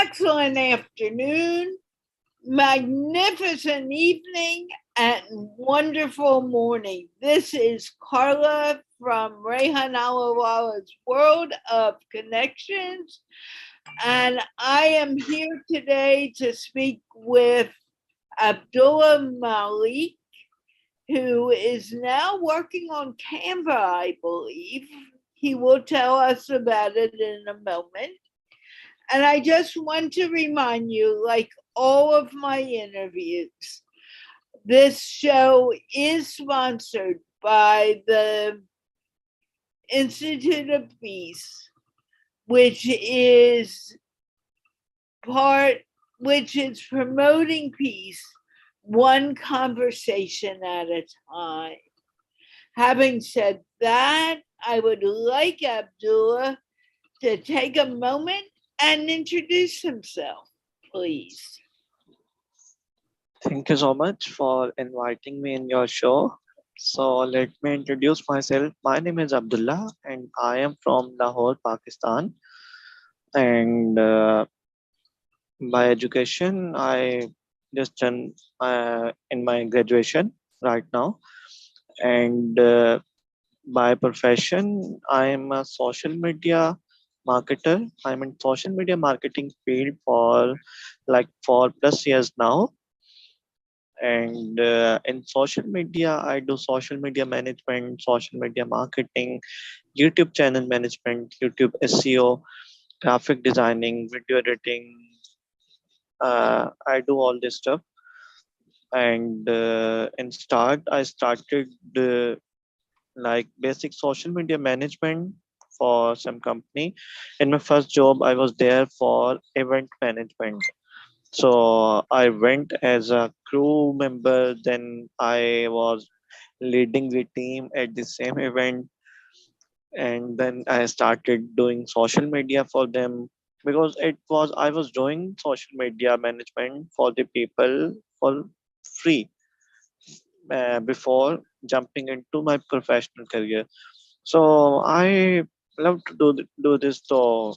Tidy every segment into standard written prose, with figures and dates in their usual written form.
excellent afternoon, magnificent evening, and wonderful morning. This is Carla from Rehan Allahwala's World of Connections, and I am here today to speak with Abdullah Malik, who is now working on Canva, I believe. He will tell us about it in a moment. And I just want to remind you, like all of my interviews, this show is sponsored by the Institute of Peace, which is promoting peace one conversation at a time. Having said that, I would like Abdullah to take a moment and introduce himself, please. Thank you so much for inviting me in your show. So let me introduce myself. My name is Abdullah and I am from Lahore, Pakistan. And by education, I just done in my graduation right now. And by profession, I am a social media marketer. I'm in social media marketing field for like 4+ years now. And in social media, I do social media management, social media marketing, YouTube channel management, YouTube SEO, graphic designing, video editing. I do all this stuff. And in start, I started like basic social media management for some company. In my first job, I was there for event management. So I went as a crew member, then I was leading the team at the same event, and then I started doing social media for them because I was doing social media management for the people for free before jumping into my professional career. So I love to do this. So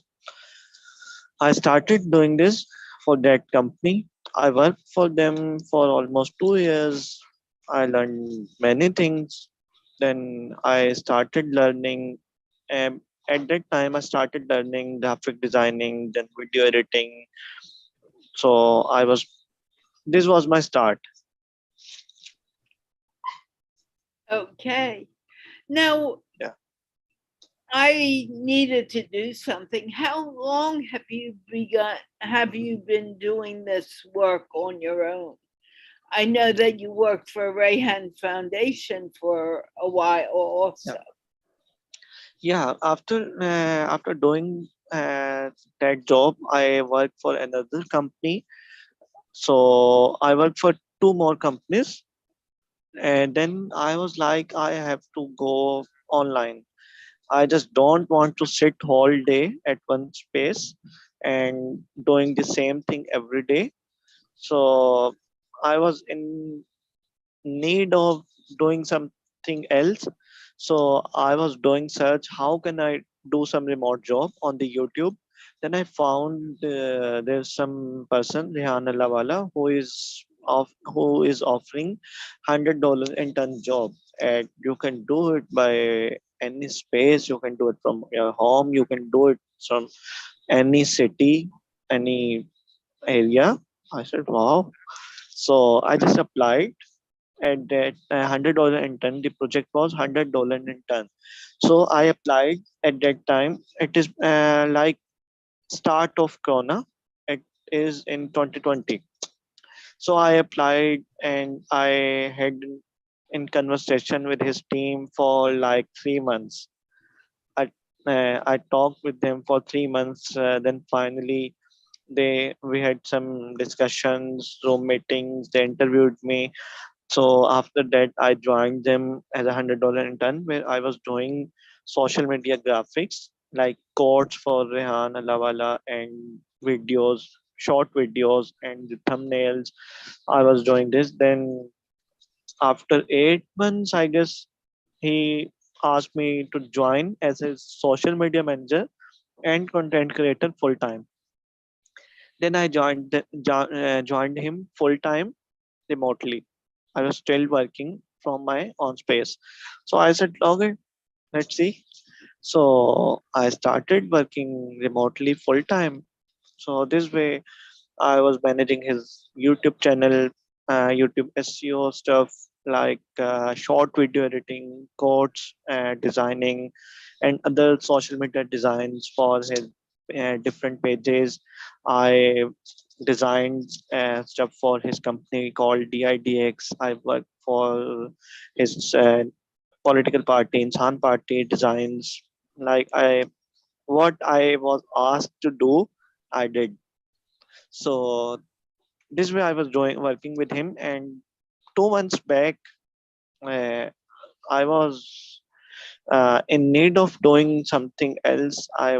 I started doing this for that company. I worked for them for almost 2 years. I learned many things. Then I started learning. At that time, I started learning graphic designing, then video editing. So this was my start. Okay. Now, Yeah. I needed to do something. How long have you been doing this work on your own? I know that you worked for Rehan Foundation for a while also. Yeah. After doing that job, I worked for another company. So I worked for two more companies, and then I was like, I have to go online. I just don't want to sit whole day at one space and doing the same thing every day. So I was in need of doing something else. So I was doing search, how can I do some remote job on the YouTube? Then I found there's some person, Rehan Allahwala, who is offering $100 intern job, and you can do it by any space. You can do it from your home. You can do it from any city, any area. I said, wow. So I just applied at that $100 intern. The project was $100 intern. So I applied at that time. It is like start of Corona. It is in 2020. So I applied and I had in conversation with his team for like 3 months. I talked with them for 3 months. Then finally we had some discussions, Zoom meetings. They interviewed me. So after that, I joined them as $100 intern, where I was doing social media graphics like codes for Rehan, Allahwala, and videos, short videos, and the thumbnails. I was doing this. Then after 8 months, I guess he asked me to join as a social media manager and content creator full time. Then I joined him full time remotely. I was still working from my own space. So I said, okay, let's see. So I started working remotely full time. So this way I was managing his YouTube channel, YouTube SEO stuff like short video editing, quotes, designing, and other social media designs for his different pages. I designed stuff for his company called DIDX. I worked for his political party, Insan Party designs. Like what I was asked to do, I did. So this way I was doing working with him, and 2 months back uh, I was in need of doing something else. I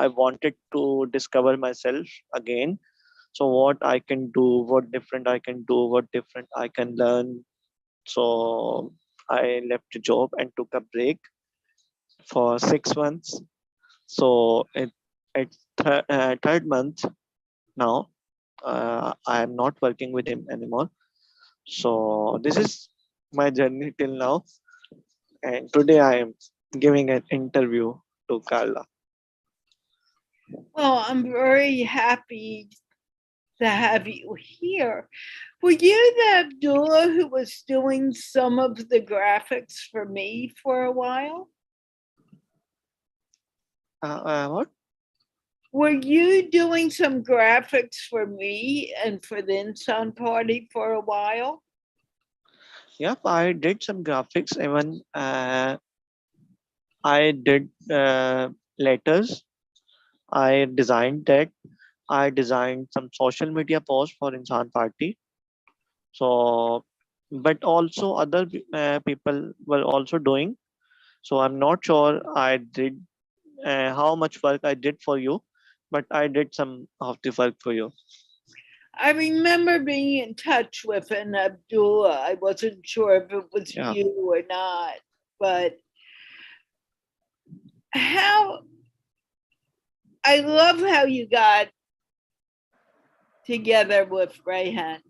wanted to discover myself again. So what I can do, what different I can do, what different I can learn. So I left the job and took a break for 6 months. So at third month now, I am not working with him anymore. So this is my journey till now, and today I am giving an interview to Carla. Well, I'm very happy to have you here. Were you the Abdullah who was doing some of the graphics for me for a while? What? Were you doing some graphics for me and for the Insan Party for a while? Yep, I did some graphics. Even I did letters. I designed that. I designed some social media posts for Insan Party. So, but also other people were also doing. So I'm not sure I did how much work I did for you, but I did some of the work for you. I remember being in touch with an Abdullah. I wasn't sure if it was Yeah. you or not, but how I love how you got together with Rehan.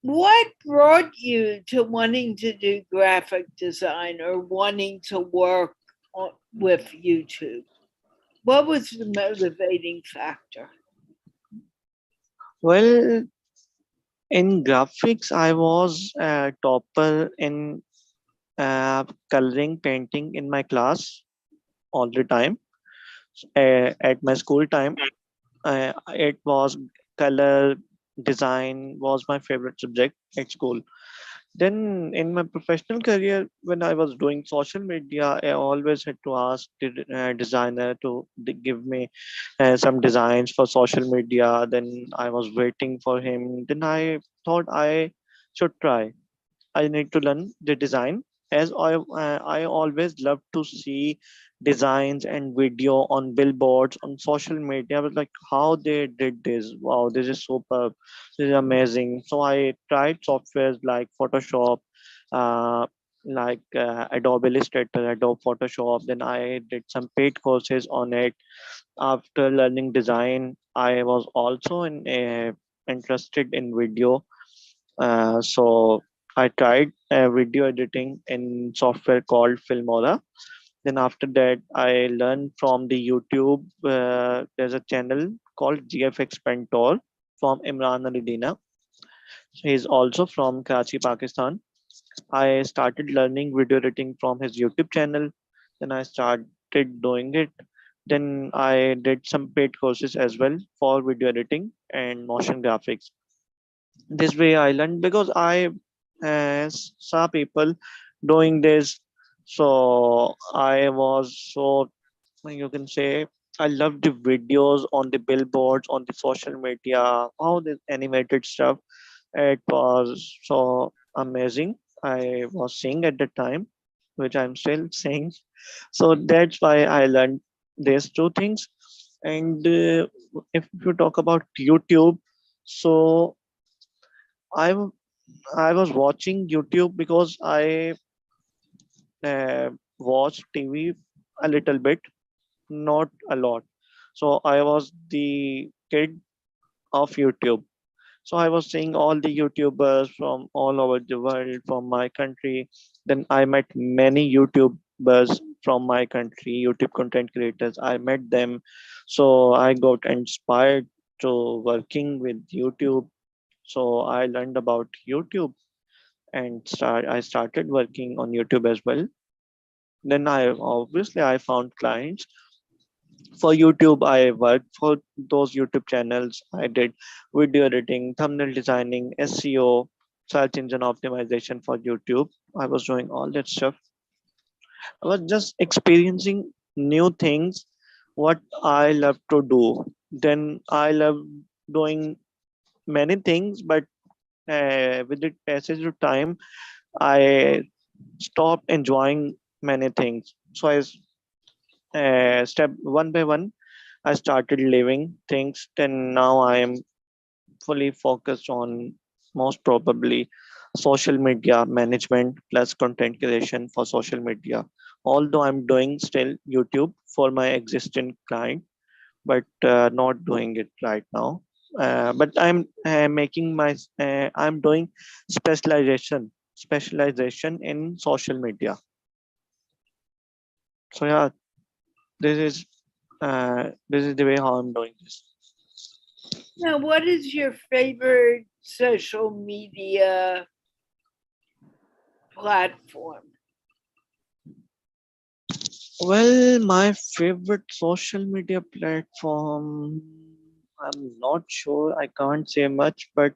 What brought you to wanting to do graphic design or wanting to work with YouTube? What was the motivating factor? Well, in graphics, I was a topper in coloring painting in my class all the time. At my school time, it was color design was my favorite subject at school. Then in my professional career, when I was doing social media, I always had to ask the designer to give me some designs for social media. Then I was waiting for him. Then I thought I should try. I need to learn the design, as I always love to see designs and video on billboards on social media. I was like, how they did this? Wow, this is superb. This is amazing. So I tried softwares like Photoshop, uh, like Adobe Illustrator, Adobe Photoshop. Then I did some paid courses on it. After learning design, I was also interested in video, so I tried video editing in software called Filmora. Then after that, I learned from the YouTube. There's a channel called GFX Pentor from Imran Ali Dina. He's also from Karachi, Pakistan. I started learning video editing from his YouTube channel. Then I started doing it. Then I did some paid courses as well for video editing and motion graphics. This way I learned because I saw people doing this. So I was so, you can say, I love the videos on the billboards on the social media, all the animated stuff. It was so amazing. I was seeing at the time, which I'm still seeing. So that's why I learned these two things. And if you talk about YouTube, so I I was watching YouTube because I watch TV a little bit, not a lot. So I was the kid of YouTube. So I was seeing all the YouTubers from all over the world, from my country. Then I met many YouTubers from my country, YouTube content creators. I met them. So I got inspired to working with YouTube. So I learned about YouTube and I started working on YouTube as well. Then I found clients for YouTube. I worked for those YouTube channels. I did video editing, thumbnail designing, SEO, search engine optimization for YouTube. I was doing all that stuff. I was just experiencing new things, what I love to do. Then I love doing many things, but with the passage of time, I stopped enjoying many things. So step one by one, I started living things. Then now I am fully focused on most probably social media management plus content creation for social media. Although I'm doing still YouTube for my existing client, but not doing it right now. But I'm doing specialization in social media. So yeah, this is this is the way how I'm doing this. Now, what is your favorite social media platform? Well, my favorite social media platform, I'm not sure. I can't say much, but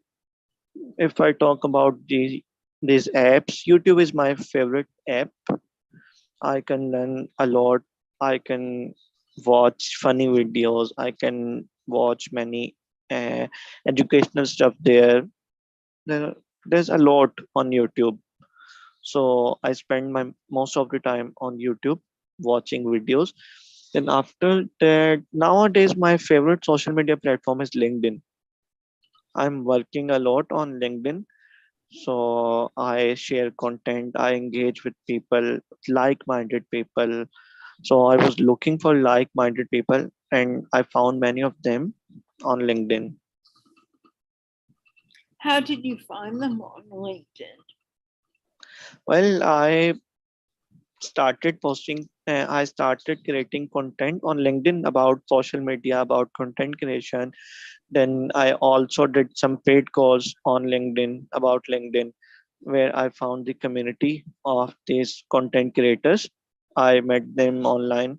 if I talk about these apps, YouTube is my favorite app. I can learn a lot. I can watch funny videos. I can watch many uh, educational stuff there. there. There's a lot on YouTube. So I spend my most of the time on YouTube watching videos. Then after that, nowadays my favorite social media platform is LinkedIn. I'm working a lot on LinkedIn. So I share content, I engage with people, like-minded people. So I was looking for like-minded people and I found many of them on LinkedIn. How did you find them on LinkedIn? Well, I started creating content on LinkedIn about social media, about content creation. Then I also did some paid course on LinkedIn about LinkedIn, where I found the community of these content creators. I met them online.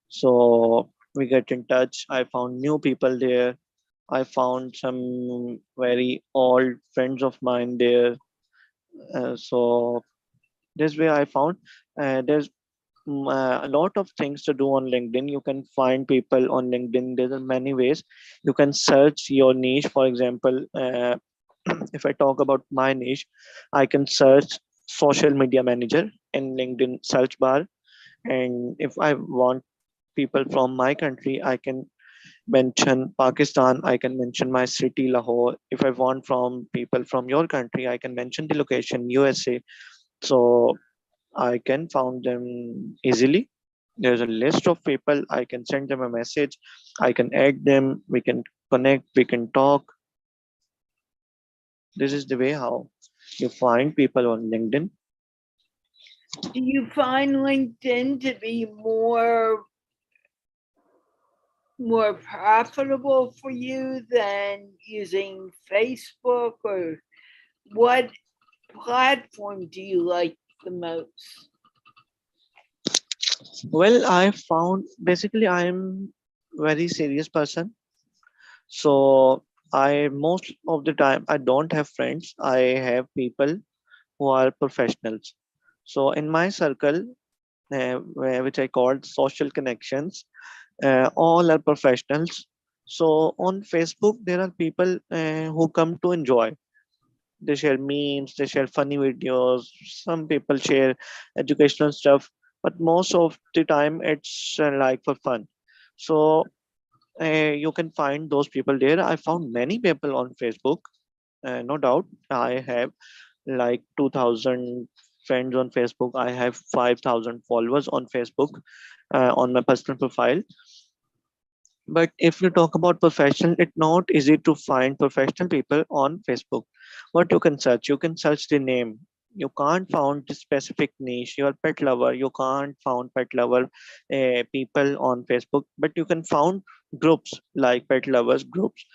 So we get in touch. I found new people there. I found some very old friends of mine there. So this way I found there's a lot of things to do on LinkedIn. You can find people on LinkedIn. There are many ways. You can search your niche. For example, if I talk about my niche, I can search social media manager in LinkedIn search bar. And if I want people from my country, I can mention Pakistan. I can mention my city, Lahore. If I want from people from your country, I can mention the location, USA. So I can found them easily. There's a list of people. I can send them a message. I can add them. We can connect. We can talk. This is the way how you find people on LinkedIn. Do you find LinkedIn to be more profitable for you than using Facebook, or what platform do you like the most? Well, I found basically I am very serious person. So I most of the time I don't have friends. I have people who are professionals. So in my circle, which I called social connections, all are professionals. So on Facebook, there are people who come to enjoy. They share memes, they share funny videos. Some people share educational stuff, but most of the time it's like for fun. So you can find those people there. I found many people on Facebook, no doubt. I have like 2,000 friends on Facebook. I have 5,000 followers on Facebook on my personal profile. But if you talk about professional, it's not easy to find professional people on Facebook. What you can search the name. You can't find the specific niche. Your pet lover, you can't find pet lover people on Facebook, but you can find groups like pet lovers groups.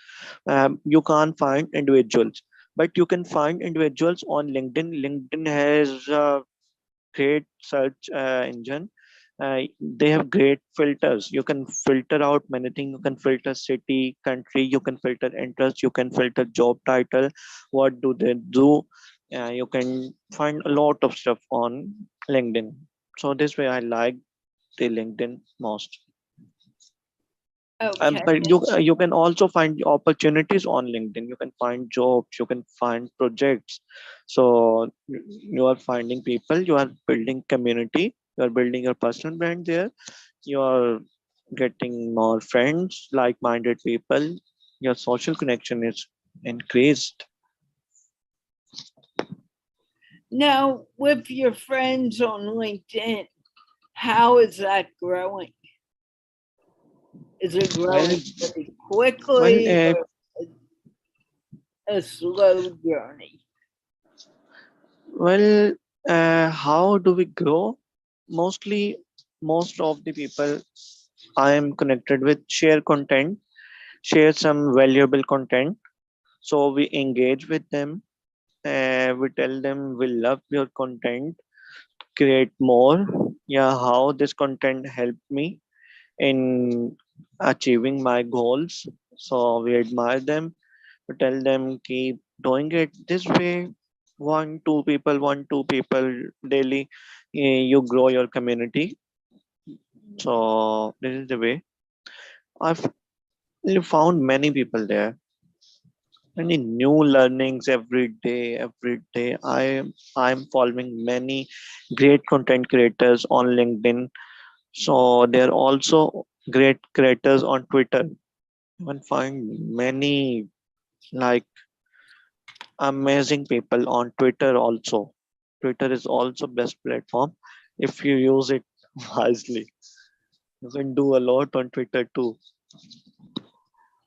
You can't find individuals, but you can find individuals on LinkedIn. LinkedIn has a great search engine. They have great filters. You can filter out many things. You can filter city, country. You can filter interest. You can filter job title. What do they do? You can find a lot of stuff on LinkedIn. So this way, I like the LinkedIn most. Okay. But you can also find opportunities on LinkedIn. You can find jobs. You can find projects. So you are finding people. You are building community. You are building your personal brand there. You are getting more friends, like-minded people. Your social connection is increased. Now, with your friends on LinkedIn, how is that growing? Is it Well, growing pretty well, quickly or a slow journey? well. How do we grow? Mostly, most of the people I am connected with share content, share some valuable content. So we engage with them. We tell them we love your content, create more. Yeah, how this content helped me in achieving my goals. So we admire them. We tell them keep doing it this way. One, two people daily. You grow your community. So this is the way. I've found many people there. Many new learnings every day. I'm following many great content creators on LinkedIn. So there are also great creators on Twitter. You can find many like amazing people on Twitter also. Twitter is also best platform if you use it wisely. You can do a lot on Twitter too.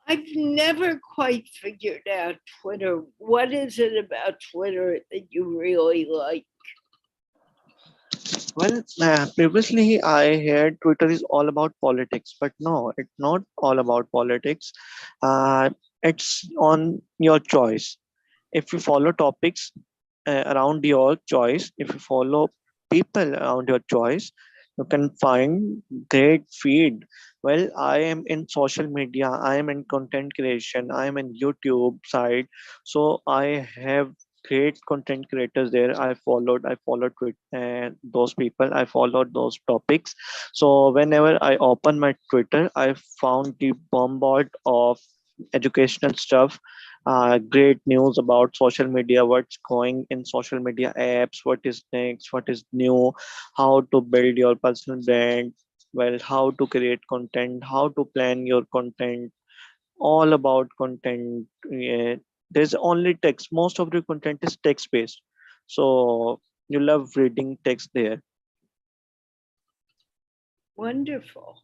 I've never quite figured out Twitter. What is it about Twitter that you really like? Well, previously I heard Twitter is all about politics, but no, it's not all about politics. It's on your choice. If you follow topics around your choice, if you follow people around your choice, you can find great feed. Well, I am in social media, I am in content creation, I am in YouTube side, so I have great content creators there. I followed with those people. I followed those topics. So whenever I open my Twitter, I found the bombard of educational stuff, great news about social media, what's going in social media apps, what is next, what is new, how to build your personal brand, well, how to create content, how to plan your content, all about content. Yeah, there's only text. Most of the content is text based. So you love reading text there. Wonderful.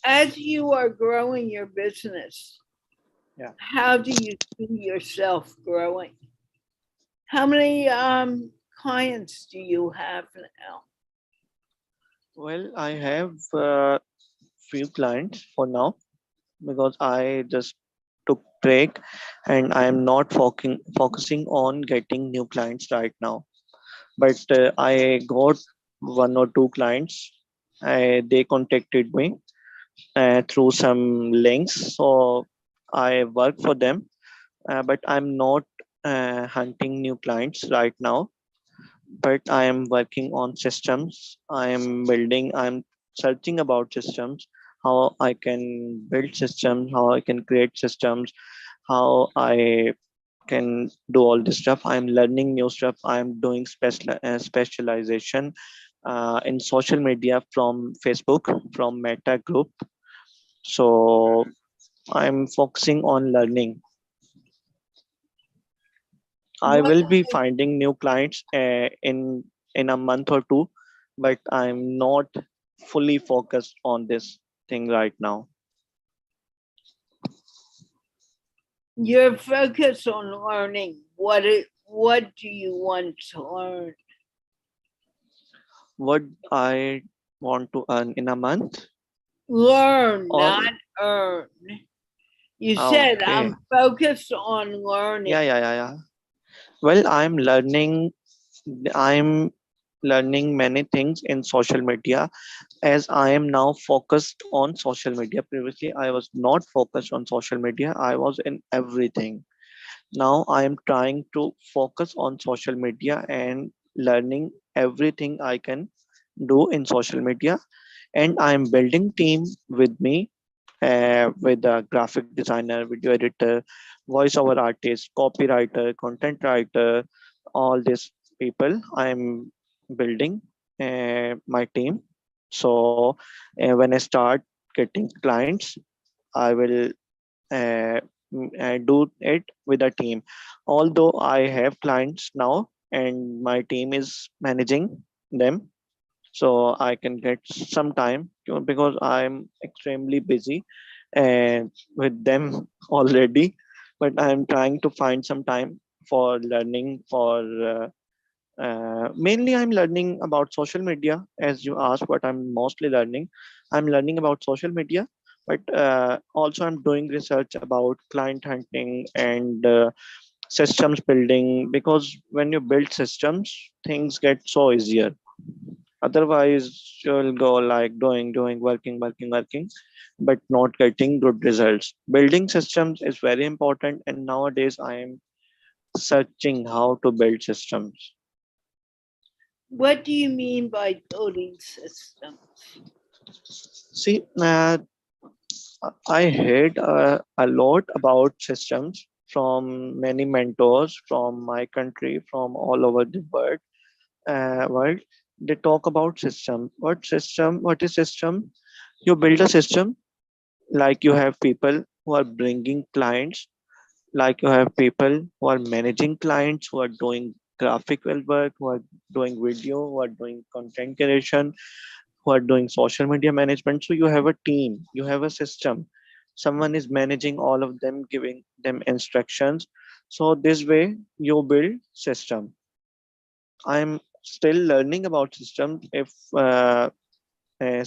As you are growing your business, Yeah. how do you see yourself growing? How many clients do you have now? Well, I have few clients for now because I just took break and I am not focusing on getting new clients right now. But I got one or two clients. They contacted me through some links, so I work for them. But I'm not hunting new clients right now. But I am working on systems. I'm searching about systems, how I can build systems, how I can create systems, how I can do all this stuff. I'm learning new stuff. I'm doing specialization in social media from Facebook, from Meta Group. So I'm focusing on learning. I What will be finding new clients in a month or two, but I'm not fully focused on this. thing right now. You're focused on learning. What do you want to learn? What I want to earn in a month? Learn, Or not earn. You said okay. I'm focused on learning. Yeah. Well, I'm learning many things in social media, as I am now focused on social media. Previously, I was not focused on social media. I was in everything. Now I am trying to focus on social media and learning everything I can do in social media. And I am building team with me, with a graphic designer, video editor, voiceover artist, copywriter, content writer, all these people. I'm building my team. So when I start getting clients, I will do it with a team. Although I have clients now and my team is managing them, so I can get some time because I'm extremely busy and with them already. But I'm trying to find some time for learning. For mainly, I'm learning about social media. As you asked, what I'm learning about social media. But also, I'm doing research about client hunting and systems building, because when you build systems, things get so easier. Otherwise, you'll go like doing, working, but not getting good results. Building systems is very important, and nowadays I am searching how to build systems. What do you mean by building systems? See, I heard a lot about systems from many mentors from my country, from all over the world. They talk about system. What system? What is system? You build a system, like you have people who are bringing clients, like you have people who are managing clients, who are doing graphical work, who are doing video, who are doing content creation, who are doing social media management. So you have a team, you have a system, someone is managing all of them, giving them instructions. So this way you build system. I'm still learning about systems. If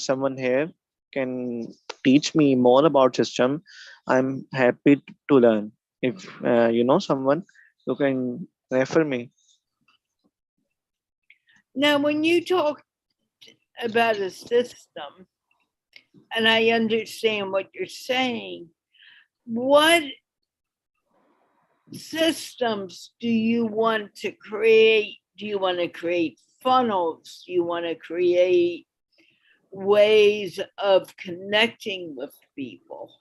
someone here can teach me more about system, I'm happy to learn. If you know someone, you can refer me. Now, when you talk about a system, and I understand what you're saying, what systems do you want to create? Do you want to create funnels? Do you want to create ways of connecting with people?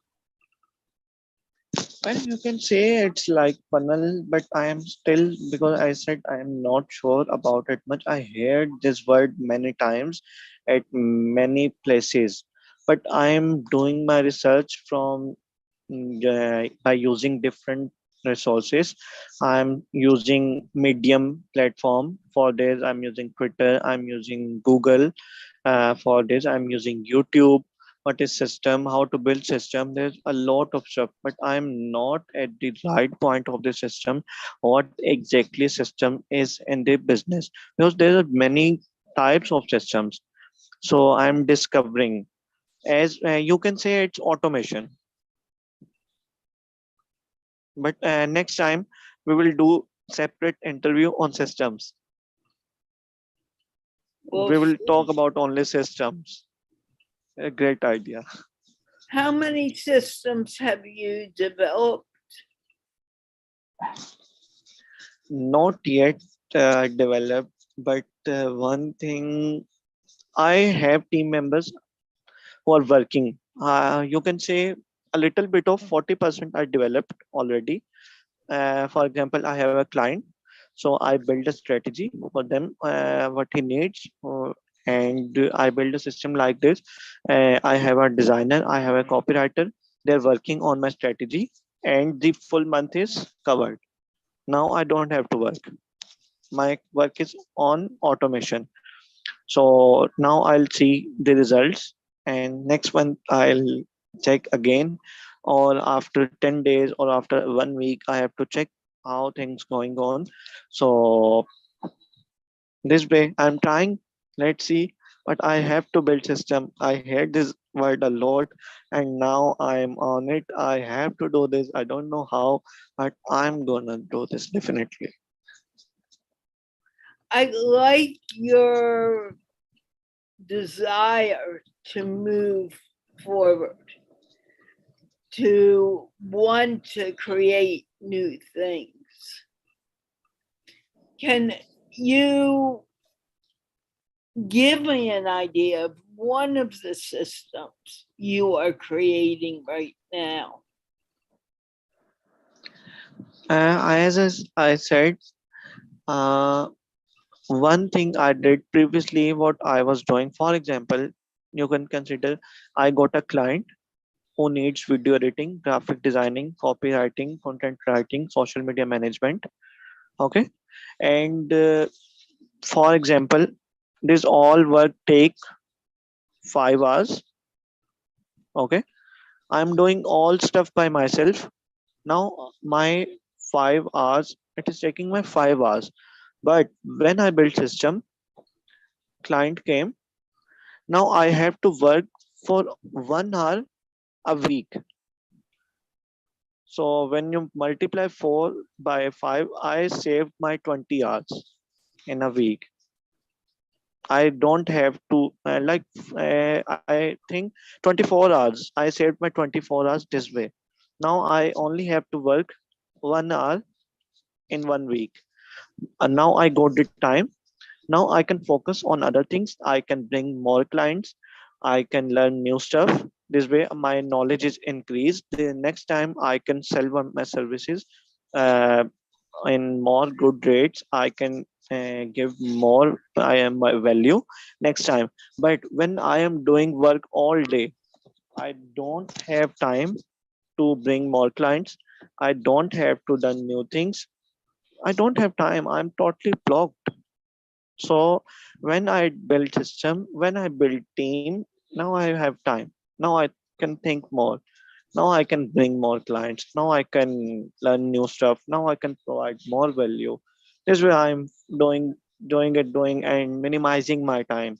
Well, you can say it's like funnel, but I am still, because I said I am not sure about it much. I heard this word many times at many places, but I am doing my research from by using different resources. I'm using Medium platform for this. I'm using Twitter. I'm using Google. For this, I'm using YouTube. What is system? How to build system? There's a lot of stuff, but I'm not at the right point of the system. What exactly system is in the business? Because there are many types of systems. So I'm discovering. As you can say, it's automation. But next time we will do separate interview on systems. We'll We will talk see. about only systems. A great idea. How many systems have you developed? Not yet developed, but one thing, I have team members who are working. You can say a little bit of 40% are developed already. For example, I have a client, so I build a strategy for them, what he needs, and I build a system like this. I have a designer, I have a copywriter. They're working on my strategy, and the full month is covered. Now I don't have to work. My work is on automation. So now I'll see the results, and next month I'll check again, or after 10 days or after 1 week I have to check how things going on. So this way I'm trying. Let's see. But I have to build system. I hate this word a lot, and now I'm on it. I have to do this. I don't know how, but I'm gonna do this definitely. I like your desire to move forward, to want to create new things. Can you give me an idea of one of the systems you are creating right now? As I said, uh, one thing I did previously, what I was doing, for example, you can consider I got a client who needs video editing, graphic designing, copywriting, content writing, social media management. Okay. And for example, this all work take 5 hours. Okay. I'm doing all stuff by myself. Now my 5 hours, it is taking my 5 hours. But when I built system, client came. Now I have to work for 1 hour a week. So when you multiply 4 by 5, I saved my 20 hours in a week. I don't have to I think 24 hours. I saved my 24 hours this way. Now I only have to work 1 hour in 1 week. And now I got the time. Now I can focus on other things. I can bring more clients. I can learn new stuff. This way my knowledge is increased. The next time I can sell one my services uh, in more good rates. I can give more I am my value next time. But when I am doing work all day, I don't have time to bring more clients. I don't have to learn new things. I don't have time. I'm totally blocked. So when I build system, when I build team, now I have time. Now I can think more. Now I can bring more clients. Now I can learn new stuff. Now I can provide more value. This way I'm doing and minimizing my time,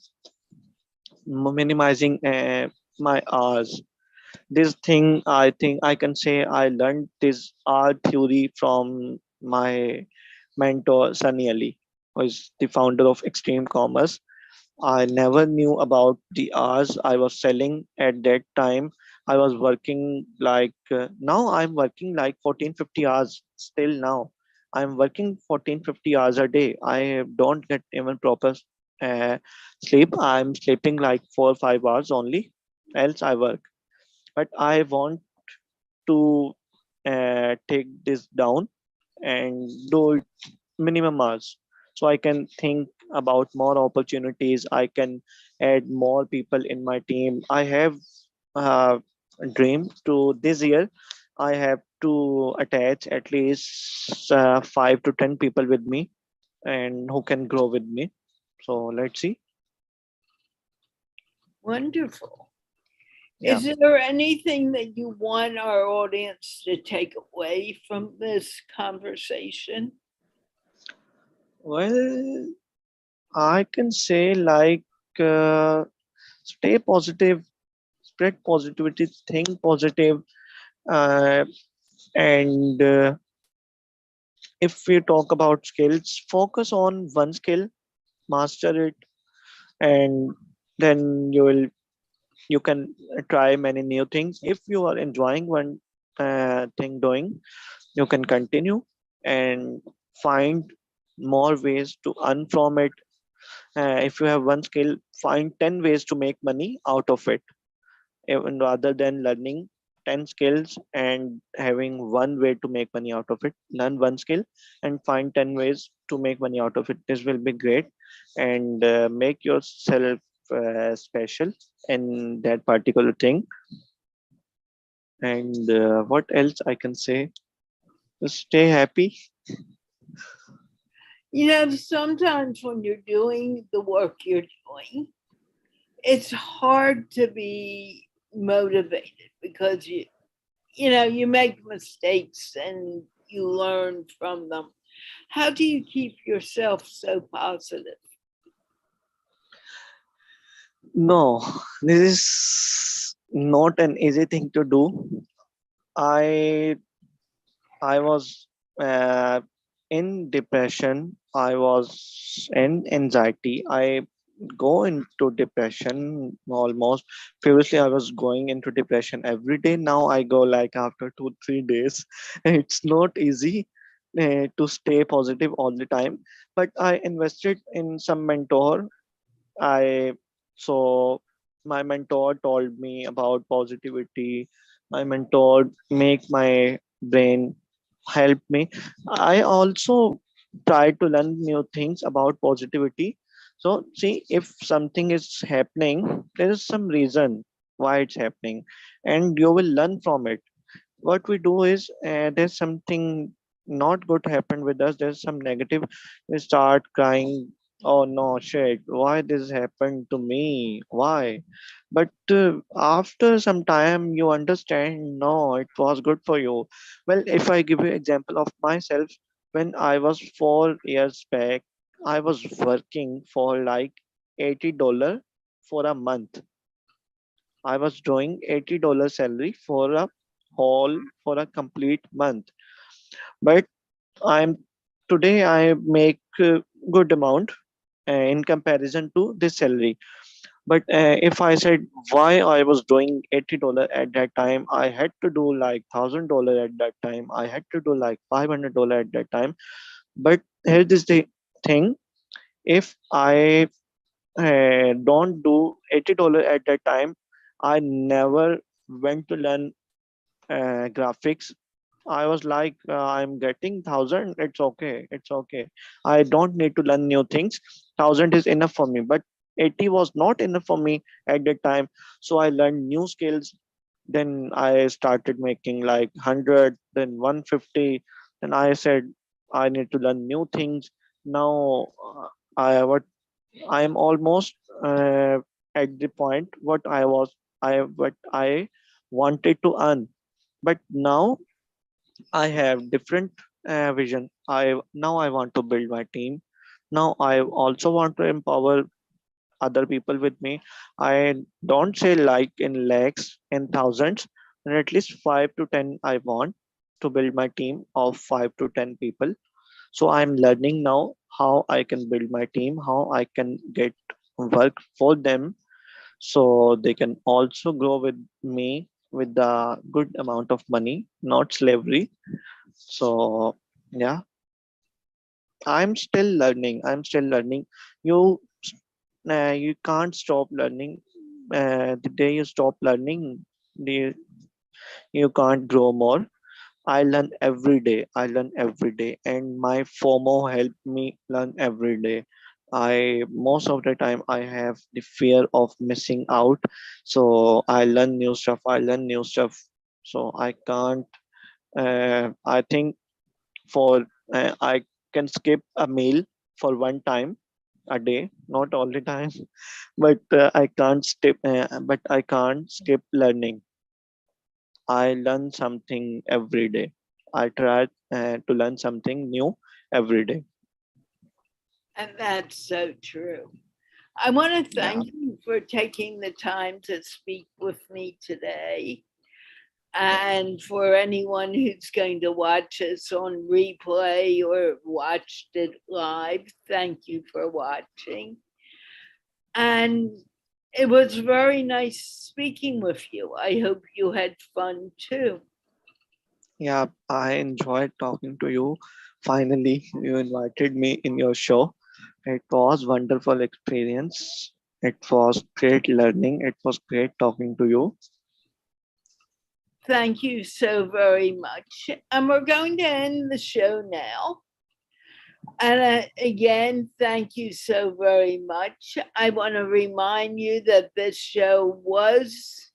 minimizing my hours. This thing I think I can say I learned this art theory from my mentor Sunny Ali, who is the founder of Extreme Commerce. I never knew about the hours I was selling at that time. I was working now I'm working like 14, 50 hours still now. I'm working 14, 50 hours a day. I don't get even proper uh, sleep. I'm sleeping like 4 or 5 hours only. Else I work. But I want to take this down and do it minimum hours, so I can think about more opportunities. I can add more people in my team. I have a dream to this year. I have to attach at least 5 to 10 people with me and who can grow with me. So let's see. Wonderful. Yeah. Is there anything that you want our audience to take away from this conversation? Well, I can say uh, stay positive, spread positivity, think positive, uh, and if we talk about skills, focus on one skill, master it, and then you can try many new things. If you are enjoying one thing doing, you can continue and find more ways to earn from it. If you have one skill, find 10 ways to make money out of it, even rather than learning 10 skills and having one way to make money out of it. Learn one skill and find 10 ways to make money out of it. This will be great, and make yourself special in that particular thing. And what else I can say? Just stay happy. You know, sometimes when you're doing the work you're doing, it's hard to be motivated because you make mistakes and you learn from them. How do you keep yourself so positive? No, this is not an easy thing to do. I I was uh, in depression. I was in anxiety. I go into depression almost. Previously, I was going into depression every day. Now I go like after 2 3 days. It's not easy to stay positive all the time. But I invested in some mentor. I so my mentor told me about positivity. My mentor make my brain help me. I also try to learn new things about positivity. So see, if something is happening, there is some reason why it's happening, and you will learn from it. What we do is there's something not good happened with us, there's some negative, we start crying, oh no, shit, why this happened to me, why? But after some time you understand, no, it was good for you. Well, if I give you example of myself, when I was 4 years back, I was working for like $80 for a month. I was drawing $80 salary for a whole for a complete month. But I'm today I make good amount in comparison to this salary. But if I said why I was doing $80 at that time, I had to do like $1,000 at that time. I had to do like $500 at that time. But here's this the thing: if I don't do $80 at that time, I never went to learn graphics. I was like, I'm getting 1,000. It's okay. It's okay. I don't need to learn new things. 1,000 is enough for me. But 80 was not enough for me at that time. So I learned new skills. Then I started making like 100, then 150. Then I said, I need to learn new things. Now I am almost at the point what I wanted to earn. But now I have different vision. I want to build my team. Now I also want to empower other people with me. I don't say like in lakhs and thousands, and at least 5 to 10 I want to build my team of 5 to 10 people. So I'm learning now how I can build my team, how I can get work for them so they can also grow with me with the good amount of money, not slavery. So yeah, I'm still learning. I'm still learning. You you can't stop learning. The day you stop learning, the, you can't grow more. I learn every day. I learn every day, and my FOMO help me learn every day. I most of the time I have the fear of missing out, so I learn new stuff. I learn new stuff, so I can't. I think for I can skip a meal for one time a day, not all the time, but I can't skip. But I can't skip learning. I learn something every day. I try to learn something new every day. And that's so true. I want to Yeah, thank you for taking the time to speak with me today. And for anyone who's going to watch us on replay or watched it live, thank you for watching. And it was very nice speaking with you. I hope you had fun too. yeah, I enjoyed talking to you. Finally, you invited me in your show. It was wonderful experience. It was great learning. It was great talking to you. Thank you so very much. And we're going to end the show now. And again, thank you so very much. I want to remind you that this show was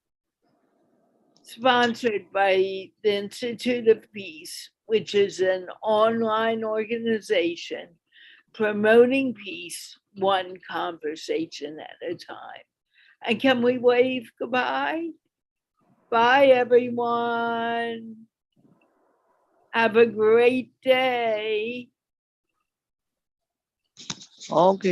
sponsored by the Institute of Peace, which is an online organization promoting peace one conversation at a time. And can we wave goodbye? Bye, everyone. Have a great day. Okay.